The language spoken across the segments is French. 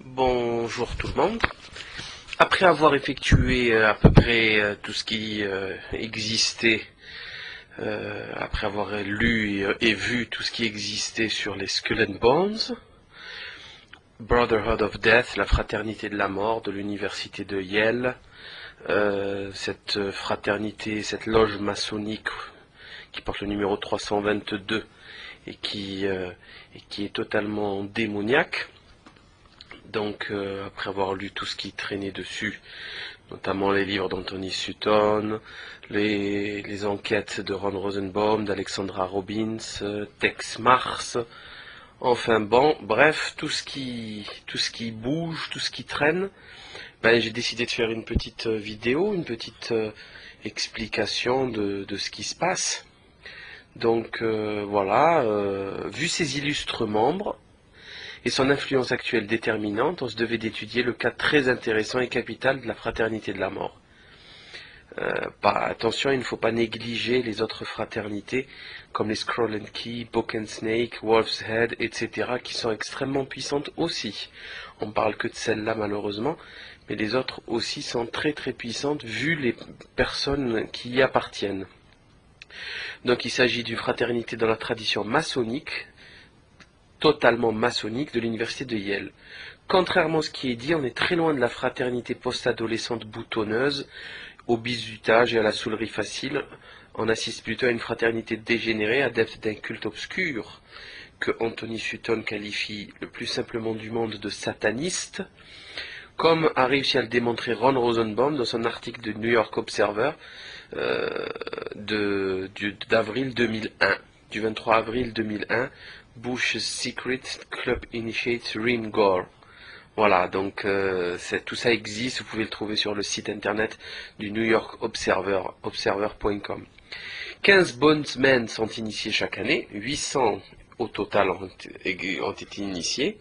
Bonjour tout le monde. Après avoir effectué à peu près tout ce qui existait, après avoir lu et vu tout ce qui existait sur les Skull and Bones, Brotherhood of Death, la fraternité de la mort de l'université de Yale, cette fraternité, cette loge maçonnique qui porte le numéro 322 et qui est totalement démoniaque. Donc, après avoir lu tout ce qui traînait dessus, notamment les livres d'Anthony Sutton, les enquêtes de Ron Rosenbaum, d'Alexandra Robbins, Tex Mars, enfin bon, bref, tout ce qui bouge, tout ce qui traîne, j'ai décidé de faire une petite vidéo, une petite explication de ce qui se passe. Donc voilà, vu ces illustres membres, et son influence actuelle déterminante, on se devait d'étudier le cas très intéressant et capital de la fraternité de la mort. Attention, il ne faut pas négliger les autres fraternités, comme les Scroll and Key, Book and Snake, Wolf's Head, etc., qui sont extrêmement puissantes aussi. On ne parle que de celles-là malheureusement, mais les autres aussi sont très très puissantes vu les personnes qui y appartiennent. Donc il s'agit d'une fraternité dans la tradition maçonnique, totalement maçonnique de l'université de Yale. Contrairement à ce qui est dit, on est très loin de la fraternité post-adolescente boutonneuse, au bizutage et à la saoulerie facile. On assiste plutôt à une fraternité dégénérée, adepte d'un culte obscur, que Anthony Sutton qualifie le plus simplement du monde de sataniste, comme a réussi à le démontrer Ron Rosenbaum dans son article de New York Observer d'avril 2001, du 23 avril 2001, Bush's Secret Club Initiates Rim Gore. Voilà, donc tout ça existe, vous pouvez le trouver sur le site internet du New York Observer, observer.com. 15 bondsmen sont initiés chaque année, 800 au total ont été initiés,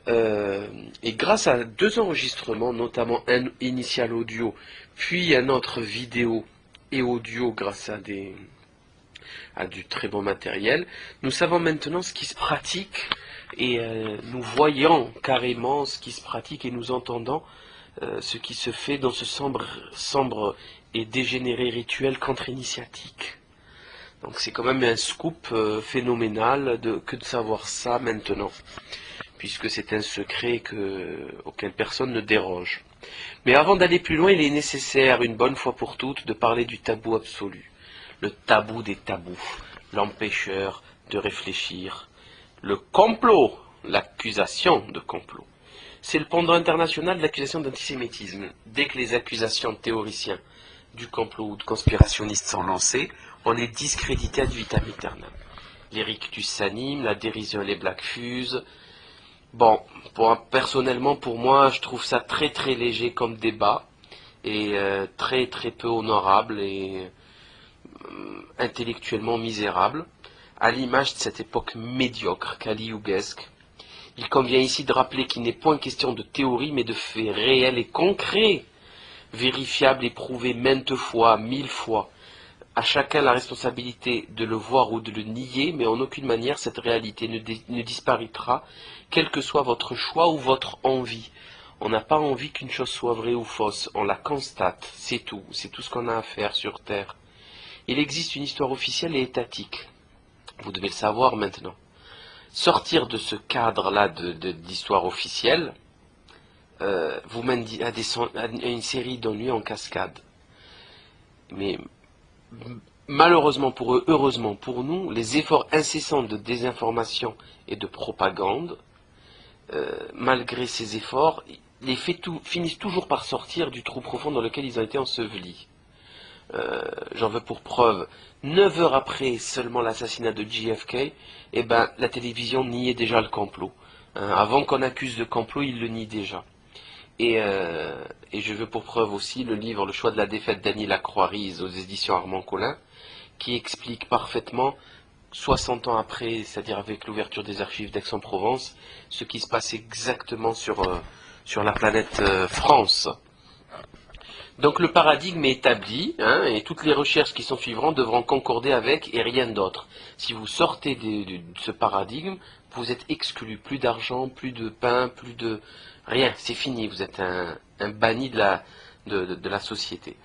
et grâce à 2 enregistrements, notamment un initial audio, puis un autre vidéo et audio grâce à du très bon matériel, nous savons maintenant ce qui se pratique et nous voyons carrément ce qui se pratique et nous entendons ce qui se fait dans ce sombre et dégénéré rituel contre-initiatique. Donc c'est quand même un scoop phénoménal que de savoir ça maintenant, puisque c'est un secret auquel personne ne déroge. Mais avant d'aller plus loin, il est nécessaire, une bonne fois pour toutes, de parler du tabou absolu. Le tabou des tabous, l'empêcheur de réfléchir. Le complot, l'accusation de complot. C'est le pendant international de l'accusation d'antisémitisme. Dès que les accusations de théoriciens du complot ou de conspirationnistes sont lancées, on est discrédité ad vitam aeternam. Les rictus s'animent, la dérision et les blagues fusent. Bon, personnellement, pour moi, je trouve ça très très léger comme débat et très très peu honorable et intellectuellement misérable, à l'image de cette époque médiocre, kaliougesque. Il convient ici de rappeler qu'il n'est point question de théorie, mais de faits réels et concrets, vérifiables et prouvés maintes fois, 1000 fois. À chacun la responsabilité de le voir ou de le nier, mais en aucune manière cette réalité ne disparaîtra, quel que soit votre choix ou votre envie. On n'a pas envie qu'une chose soit vraie ou fausse, on la constate, c'est tout ce qu'on a à faire sur Terre. Il existe une histoire officielle et étatique. Vous devez le savoir maintenant. Sortir de ce cadre-là d'histoire officielle vous mène à une série d'ennuis en cascade. Mais malheureusement pour eux, heureusement pour nous, les efforts incessants de désinformation et de propagande, malgré ces efforts, les faits finissent toujours par sortir du trou profond dans lequel ils ont été ensevelis. J'en veux pour preuve, 9 heures après seulement l'assassinat de JFK, la télévision niait déjà le complot. Avant qu'on accuse de complot, il le nie déjà. Et je veux pour preuve aussi le livre Le choix de la défaite d'Annie Lacroix-Rise aux éditions Armand Collin, qui explique parfaitement, 60 ans après, c'est-à-dire avec l'ouverture des archives d'Aix-en-Provence, ce qui se passe exactement sur la planète France. Donc le paradigme est établi, hein, et toutes les recherches qui s'en suivront devront concorder avec et rien d'autre. Si vous sortez de ce paradigme, vous êtes exclu. Plus d'argent, plus de pain, plus de... Rien, c'est fini, vous êtes un banni de la société.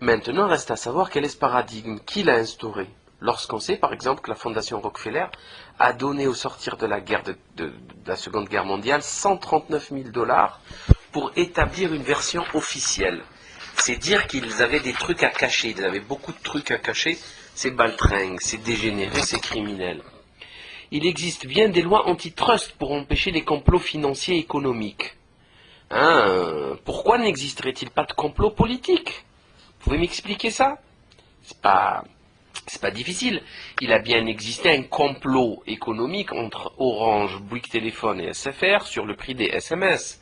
Maintenant, reste à savoir quel est ce paradigme, qui l'a instauré. Lorsqu'on sait, par exemple, que la Fondation Rockefeller a donné au sortir de la guerre de la Seconde Guerre mondiale 139 000 dollars pour établir une version officielle. C'est dire qu'ils avaient des trucs à cacher, ils avaient beaucoup de trucs à cacher, c'est baltringue, c'est dégénéré, c'est criminel. Il existe bien des lois antitrust pour empêcher les complots financiers et économiques. Pourquoi n'existerait-il pas de complot politique? Vous pouvez m'expliquer ça? C'est pas difficile. Il a bien existé un complot économique entre Orange, Bouygues Téléphone et SFR sur le prix des SMS.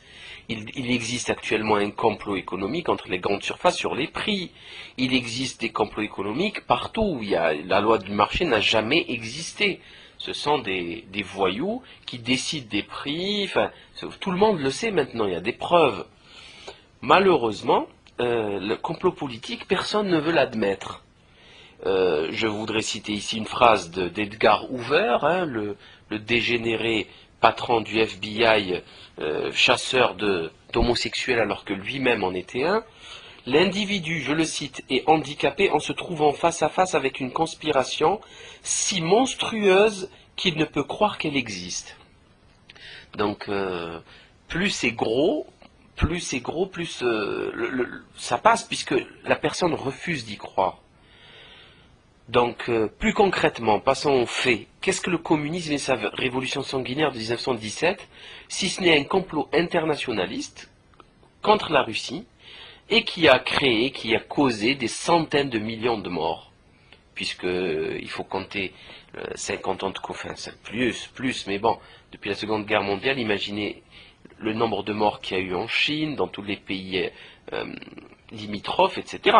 Il existe actuellement un complot économique entre les grandes surfaces sur les prix. Il existe des complots économiques partout. La loi du marché n'a jamais existé. Ce sont des voyous qui décident des prix. Enfin, tout le monde le sait maintenant, il y a des preuves. Malheureusement, le complot politique, personne ne veut l'admettre. Je voudrais citer ici une phrase d'Edgar Hoover, hein, le dégénéré patron du FBI, chasseur d'homosexuels alors que lui-même en était un. L'individu, je le cite, est handicapé en se trouvant face à face avec une conspiration si monstrueuse qu'il ne peut croire qu'elle existe. Donc, plus c'est gros, plus ça passe, puisque la personne refuse d'y croire. Donc, plus concrètement, passons aux faits. Qu'est-ce que le communisme et sa révolution sanguinaire de 1917, si ce n'est un complot internationaliste contre la Russie, et qui a causé des centaines de millions de morts, puisque il faut compter 50 ans de enfin, plus, mais bon, depuis la Seconde Guerre mondiale, imaginez le nombre de morts qu'il y a eu en Chine, dans tous les pays limitrophes, etc.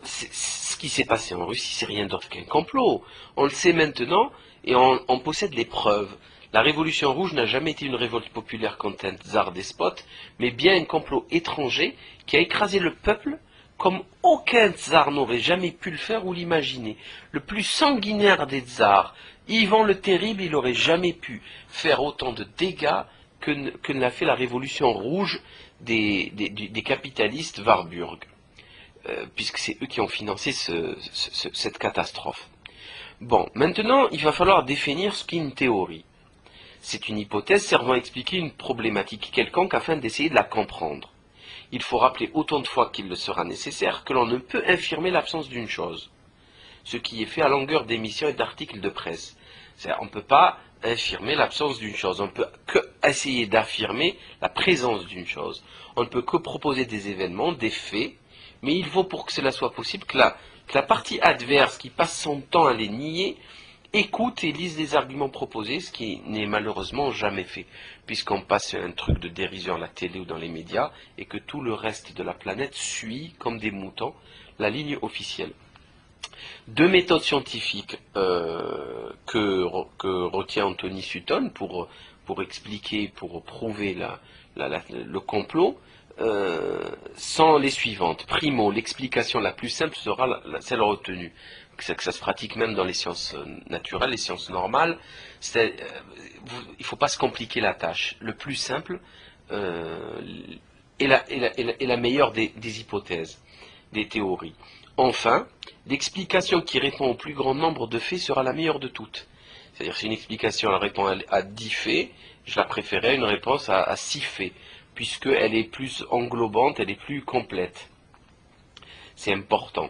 Ce qui s'est passé en Russie, c'est rien d'autre qu'un complot. On le sait maintenant, et on possède les preuves. La Révolution rouge n'a jamais été une révolte populaire contre un tsar despote, mais bien un complot étranger qui a écrasé le peuple comme aucun tsar n'aurait jamais pu le faire ou l'imaginer. Le plus sanguinaire des tsars, Ivan le Terrible, il n'aurait jamais pu faire autant de dégâts que ne l'a fait la Révolution rouge des capitalistes Warburg. Puisque c'est eux qui ont financé cette catastrophe. Bon, maintenant, il va falloir définir ce qu'est une théorie. C'est une hypothèse servant à expliquer une problématique quelconque afin d'essayer de la comprendre. Il faut rappeler autant de fois qu'il le sera nécessaire que l'on ne peut infirmer l'absence d'une chose. Ce qui est fait à longueur d'émissions et d'articles de presse. C'est-à-dire, on ne peut pas infirmer l'absence d'une chose. On ne peut que essayer d'affirmer la présence d'une chose. On ne peut que proposer des événements, des faits, mais il faut pour que cela soit possible que la partie adverse qui passe son temps à les nier écoute et lise les arguments proposés, ce qui n'est malheureusement jamais fait, puisqu'on passe un truc de dérision à la télé ou dans les médias, et que tout le reste de la planète suit, comme des moutons, la ligne officielle. Deux méthodes scientifiques que retient Anthony Sutton pour expliquer, pour prouver le complot, sont les suivantes. Primo, l'explication la plus simple sera celle retenue. Que ça se pratique même dans les sciences naturelles, les sciences normales. Il ne faut pas se compliquer la tâche. Le plus simple est la meilleure des hypothèses, des théories. Enfin, l'explication qui répond au plus grand nombre de faits sera la meilleure de toutes. C'est-à-dire si une explication elle répond à 10 faits, je la préférerais à une réponse à 6 faits, puisqu'elle est plus englobante, elle est plus complète. C'est important.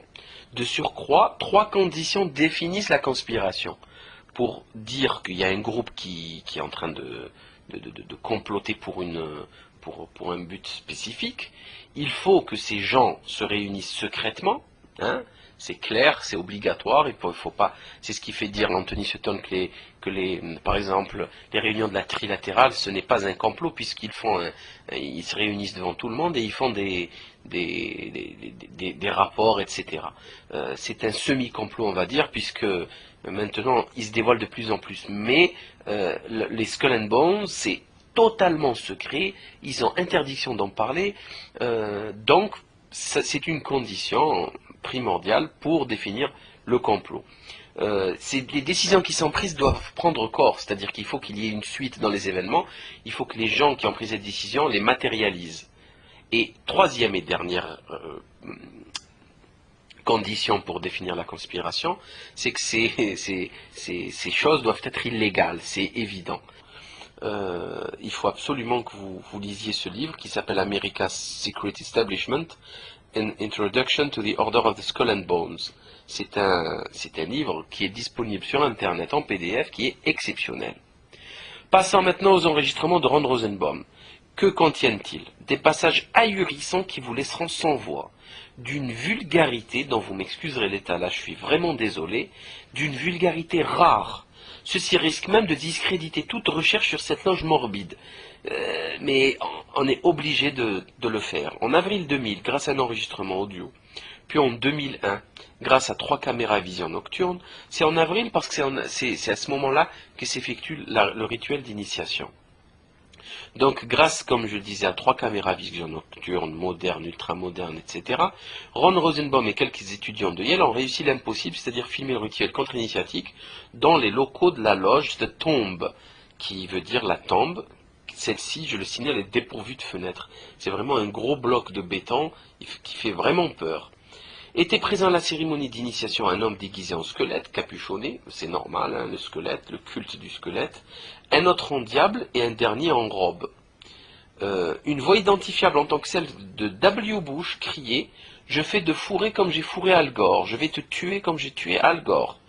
De surcroît, 3 conditions définissent la conspiration. Pour dire qu'il y a un groupe qui est en train de comploter pour un but spécifique, il faut que ces gens se réunissent secrètement, hein, c'est clair, c'est obligatoire, il faut pas. C'est ce qui fait dire Anthony Sutton par exemple, les réunions de la trilatérale, ce n'est pas un complot puisqu'ils ils se réunissent devant tout le monde et ils font des rapports, etc. C'est un semi-complot, on va dire, puisque maintenant, il se dévoile de plus en plus. Mais les Skull and Bones, c'est totalement secret, ils ont interdiction d'en parler, donc c'est une condition primordiale pour définir le complot. Les décisions qui sont prises doivent prendre corps, c'est-à-dire qu'il faut qu'il y ait une suite dans les événements, il faut que les gens qui ont pris cette décision les matérialisent. Et troisième et dernière condition pour définir la conspiration, c'est que ces choses doivent être illégales, c'est évident. Il faut absolument que vous lisiez ce livre qui s'appelle America's Secret Establishment, An Introduction to the Order of the Skull and Bones. C'est un livre qui est disponible sur Internet en PDF, qui est exceptionnel. Passons maintenant aux enregistrements de Ron Rosenbaum. Que contiennent-ils? Des passages ahurissants qui vous laisseront sans voix, d'une vulgarité dont vous m'excuserez l'étalage, je suis vraiment désolé, d'une vulgarité rare. Ceci risque même de discréditer toute recherche sur cette loge morbide. Mais on est obligé de le faire. En avril 2000, grâce à un enregistrement audio, puis en 2001, grâce à 3 caméras à vision nocturne, c'est en avril parce que c'est à ce moment-là que s'effectue le rituel d'initiation. Donc, grâce, comme je le disais, à 3 caméras à vision nocturne, modernes, ultramodernes, etc., Ron Rosenbaum et quelques étudiants de Yale ont réussi l'impossible, c'est-à-dire filmer le rituel contre-initiatique dans les locaux de la loge de Tombe, qui veut dire la tombe. Celle-ci, je le signale, est dépourvue de fenêtres. C'est vraiment un gros bloc de béton qui fait vraiment peur. Était présent à la cérémonie d'initiation un homme déguisé en squelette, capuchonné, c'est normal, hein, le squelette, le culte du squelette, un autre en diable et un dernier en robe. Une voix identifiable en tant que celle de W. Bush criait « Je fais de fourrer comme j'ai fourré Al Gore, je vais te tuer comme j'ai tué Al Gore ».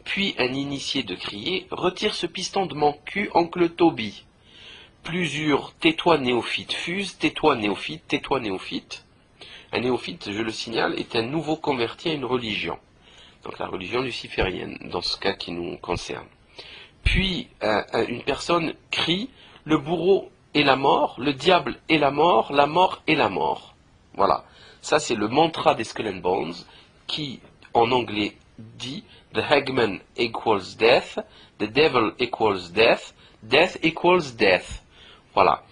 Puis un initié de crier « Retire ce piston de mon cul, oncle Toby ». Plusieurs « Tais-toi néophyte » fusent « Tais-toi néophyte, tais-toi néophyte ». Un néophyte, je le signale, est un nouveau converti à une religion. Donc la religion luciférienne, dans ce cas qui nous concerne. Puis une personne crie « Le bourreau est la mort, le diable est la mort est la mort ». Voilà. Ça, c'est le mantra des Skull and Bones qui, en anglais, dit « The hangman equals death, the devil equals death, death equals death ». Voilà.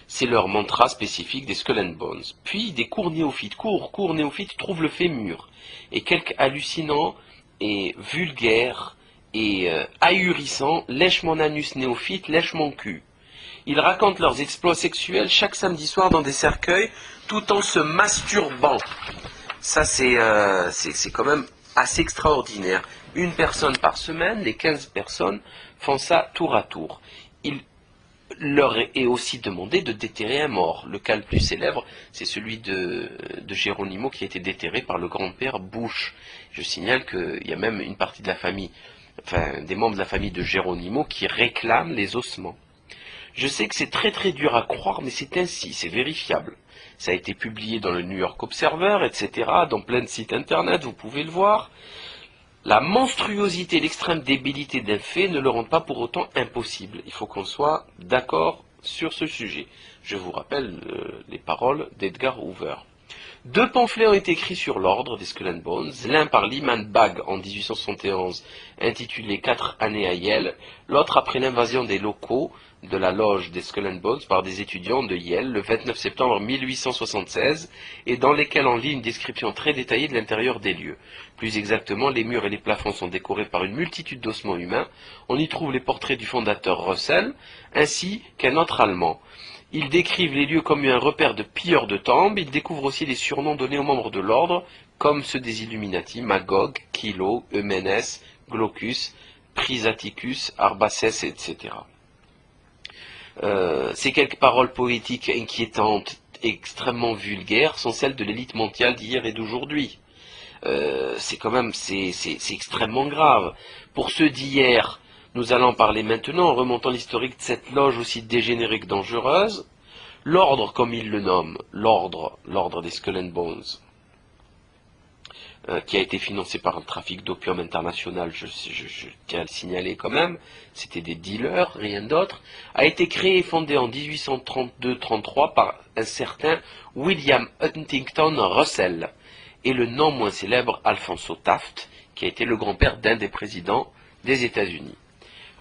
C'est leur mantra spécifique des Skull and Bones. Puis des cours néophytes. Cours néophytes trouvent le fémur. Et quelques hallucinants et vulgaires et ahurissants, lèche mon anus néophyte, lèche mon cul. Ils racontent leurs exploits sexuels chaque samedi soir dans des cercueils, tout en se masturbant. Ça, c'est quand même assez extraordinaire. Une personne par semaine, les 15 personnes font ça tour à tour. Il leur est aussi demandé de déterrer un mort. Le cas le plus célèbre, c'est celui de Geronimo qui a été déterré par le grand-père Bush. Je signale qu'il y a même une partie de la famille, enfin des membres de la famille de Geronimo qui réclament les ossements. Je sais que c'est très très dur à croire, mais c'est ainsi, c'est vérifiable. Ça a été publié dans le New York Observer, etc., dans plein de sites internet, vous pouvez le voir. La monstruosité et l'extrême débilité d'un fait ne le rendent pas pour autant impossible. Il faut qu'on soit d'accord sur ce sujet. Je vous rappelle les paroles d'Edgar Hoover. 2 pamphlets ont été écrits sur l'ordre des Skull and Bones, l'un par Lyman Bagg en 1871, intitulé 4 années à Yale, l'autre après l'invasion des locaux de la loge des Skull and Bones par des étudiants de Yale le 29 septembre 1876, et dans lesquels on lit une description très détaillée de l'intérieur des lieux. Plus exactement, les murs et les plafonds sont décorés par une multitude d'ossements humains. On y trouve les portraits du fondateur Russell, ainsi qu'un autre Allemand. Ils décrivent les lieux comme un repère de pilleurs de tombes. Ils découvrent aussi les surnoms donnés aux membres de l'ordre, comme ceux des Illuminati, Magog, Kilo, Eumenes, Glaucus, Prisaticus, Arbaces, etc. Ces quelques paroles poétiques inquiétantes, extrêmement vulgaires, sont celles de l'élite mondiale d'hier et d'aujourd'hui. C'est extrêmement grave. Pour ceux d'hier, nous allons parler maintenant en remontant l'historique de cette loge aussi dégénérée que dangereuse. L'ordre, comme ils le nomment, l'ordre des Skull and Bones, qui a été financé par le trafic d'opium international, je tiens à le signaler quand même, c'était des dealers, rien d'autre, a été créé et fondé en 1832-33 par un certain William Huntington Russell, et le non moins célèbre Alphonso Taft, qui a été le grand-père d'un des présidents des États-Unis.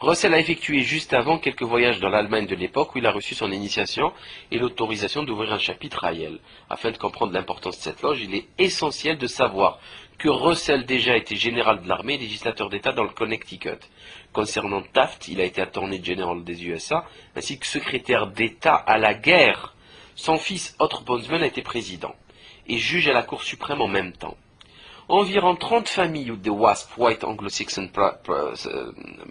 Russell a effectué juste avant quelques voyages dans l'Allemagne de l'époque où il a reçu son initiation et l'autorisation d'ouvrir un chapitre à Yale. Afin de comprendre l'importance de cette loge, il est essentiel de savoir que Russell déjà était général de l'armée et législateur d'État dans le Connecticut. Concernant Taft, il a été attorney general des USA ainsi que secrétaire d'État à la guerre. Son fils, Otto Bonsman, a été président et juge à la Cour suprême en même temps. Environ 30 familles de WASP, White Anglo-Saxon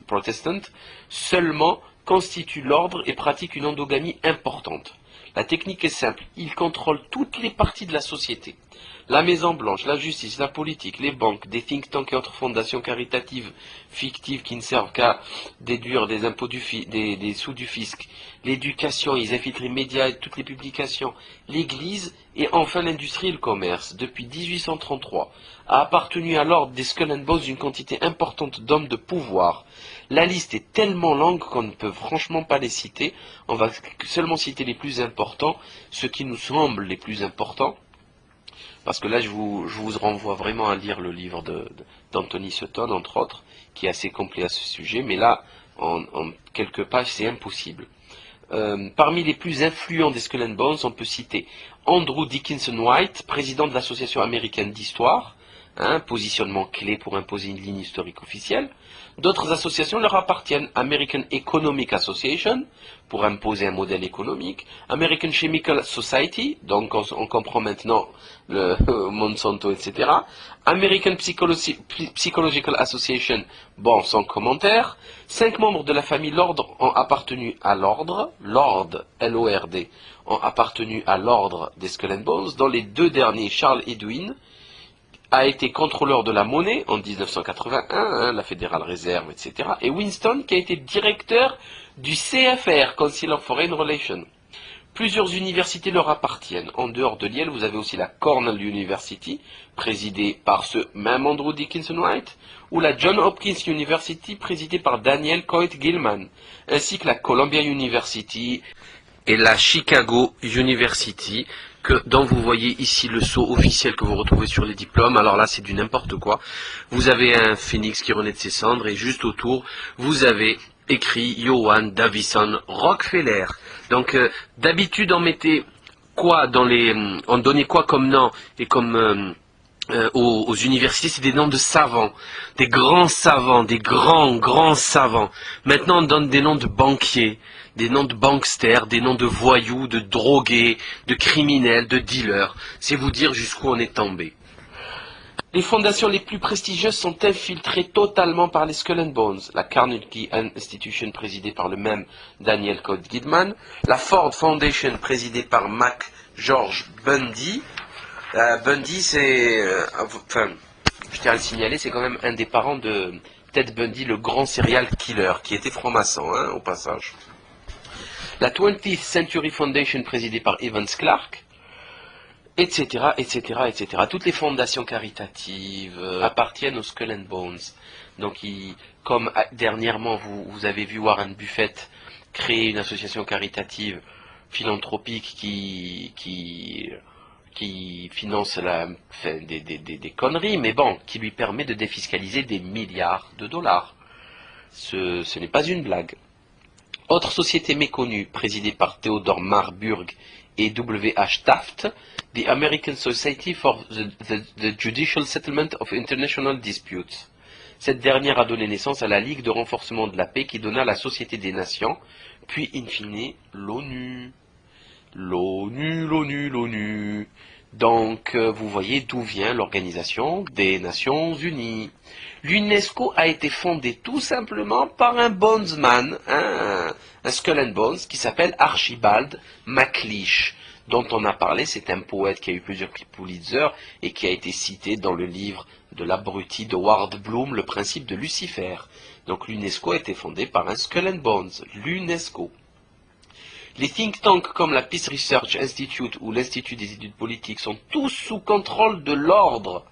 Protestant, seulement constituent l'ordre et pratiquent une endogamie importante. La technique est simple, ils contrôlent toutes les parties de la société. La Maison Blanche, la justice, la politique, les banques, des think tanks et autres fondations caritatives fictives qui ne servent qu'à déduire des impôts des sous du fisc, l'éducation, ils infiltrent les médias et toutes les publications, l'église et enfin l'industrie et le commerce. Depuis 1833, a appartenu à l'ordre des Skull and Bones une quantité importante d'hommes de pouvoir. La liste est tellement longue qu'on ne peut franchement pas les citer. On va seulement citer les plus importants, ceux qui nous semblent les plus importants. Parce que là, je vous renvoie vraiment à lire le livre d'Anthony Sutton, entre autres, qui est assez complet à ce sujet. Mais là, en quelques pages, c'est impossible. Parmi les plus influents des Skull and Bones, on peut citer Andrew Dickinson White, président de l'Association américaine d'histoire, positionnement clé pour imposer une ligne historique officielle. D'autres associations leur appartiennent. American Economic Association, pour imposer un modèle économique. American Chemical Society, donc on comprend maintenant le Monsanto, etc. American Psychological Association, bon, sans commentaire. 5 membres de la famille Lord ont appartenu à l'ordre, Lord, L-O-R-D, ont appartenu à l'ordre des Skull and Bones, dont les 2 derniers, Charles Edwin, a été contrôleur de la monnaie en 1981, la Federal Reserve, etc. Et Winston, qui a été directeur du CFR, Council of Foreign Relations. Plusieurs universités leur appartiennent. En dehors de Yale, vous avez aussi la Cornell University, présidée par ce même Andrew Dickinson White, ou la Johns Hopkins University, présidée par Daniel Coit Gilman, ainsi que la Columbia University et la Chicago University, dont vous voyez ici le sceau officiel que vous retrouvez sur les diplômes. Alors là, c'est du n'importe quoi. Vous avez un phénix qui renaît de ses cendres, et juste autour, vous avez écrit Johann Davison Rockefeller. Donc, d'habitude, on mettait quoi on donnait quoi comme nom et comme aux universités, c'est des noms de savants, des grands savants, des grands savants. Maintenant, on donne des noms de banquiers, des noms de banksters, des noms de voyous, de drogués, de criminels, de dealers. C'est vous dire jusqu'où on est tombé. Les fondations les plus prestigieuses sont infiltrées totalement par les Skull and Bones. La Carnegie Institution, présidée par le même Daniel Coat Gilman. La Ford Foundation, présidée par Mac George Bundy. Bundy, je tiens à le signaler, c'est quand même un des parents de Ted Bundy, le grand serial killer, qui était franc-maçon, au passage. La 20th Century Foundation, présidée par Evans Clark, etc., etc., etc. Toutes les fondations caritatives appartiennent aux Skull and Bones. Donc, comme dernièrement, vous avez vu Warren Buffett créer une association caritative philanthropique qui finance des conneries, mais bon, qui lui permet de défiscaliser des milliards de dollars. Ce n'est pas une blague. Autre société méconnue, présidée par Theodore Marburg et W.H. Taft, the American Society for the Judicial Settlement of International Disputes. Cette dernière a donné naissance à la Ligue de renforcement de la paix qui donna la Société des Nations, puis in fine l'ONU. L'ONU. Donc, vous voyez d'où vient l'Organisation des Nations Unies. L'UNESCO a été fondée tout simplement par un bondsman, un Skull and Bones, qui s'appelle Archibald MacLeish, dont on a parlé. C'est un poète qui a eu plusieurs prix Pulitzer et qui a été cité dans le livre de l'abruti de Ward Bloom, Le principe de Lucifer. Donc l'UNESCO a été fondée par un Skull and Bones, l'UNESCO. Les think tanks comme la Peace Research Institute ou l'Institut des études politiques sont tous sous contrôle de l'ordre.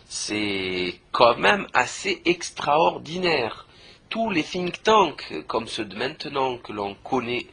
C'est quand même assez extraordinaire. Tous les think tanks, comme ceux de maintenant que l'on connaît